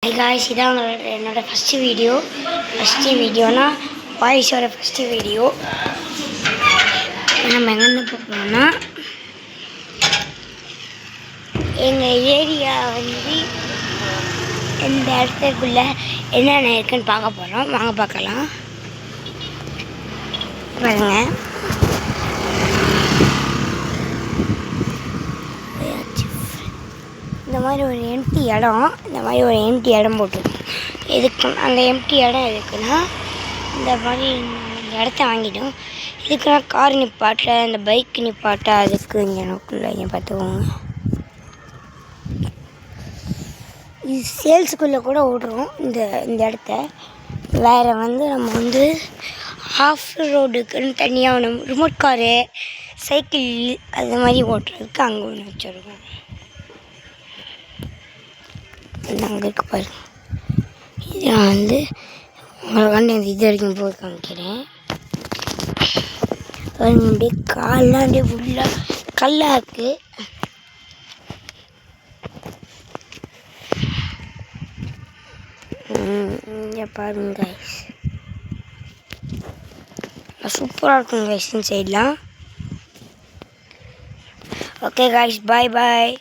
Hi guys, இதான் என்னோட first வீடியோனா வாய்ஸோட first video. நம்ம எங்கேருந்து போகிறோம்னா எங்கள் ஏரியா இந்த இடத்துக்குள்ளே என்னென்ன இருக்குன்னு பார்க்க போகிறோம். வாங்க பார்க்கலாம். பாருங்க, இந்த மாதிரி ஒரு எம்டி இடம் போட்டுருக்கோம். எதுக்கு அந்த எம்டி இடம் எதுக்குன்னா, இந்த மாதிரி இந்த இடத்த வாங்கிட்டோம். இதுக்குன்னா கார் நிப்பாட்ட, இந்த பைக் நிப்பாட்ட, அதுக்கு இங்கே நோக்குள்ள பார்த்துக்கோங்க. இது சேல்ஸுக்குள்ளே கூட ஓடுறோம் இந்த இடத்த. வேறு நம்ம ஆஃப் ரோடுக்குன்னு தனியாக ஒன்று, ரிமோட் காரு, சைக்கிள் அது மாதிரி ஓட்டுறதுக்கு அங்கே ஒன்று வச்சுருக்கோம். அங்கே இருக்கு பாருங்க. இது நான் உங்களுக்காண்டி இது வரைக்கும் போய் காமிக்கிறேன். அப்படியே கால்லாம் அப்படியே ஃபுல்லாக கல்லாக இருக்குது. இங்கே பாருங்க கைஸ், சூப்பராக இருக்கும் கைஸ் இந்த சைட்லாம். ஓகே கைஸ், பாய்.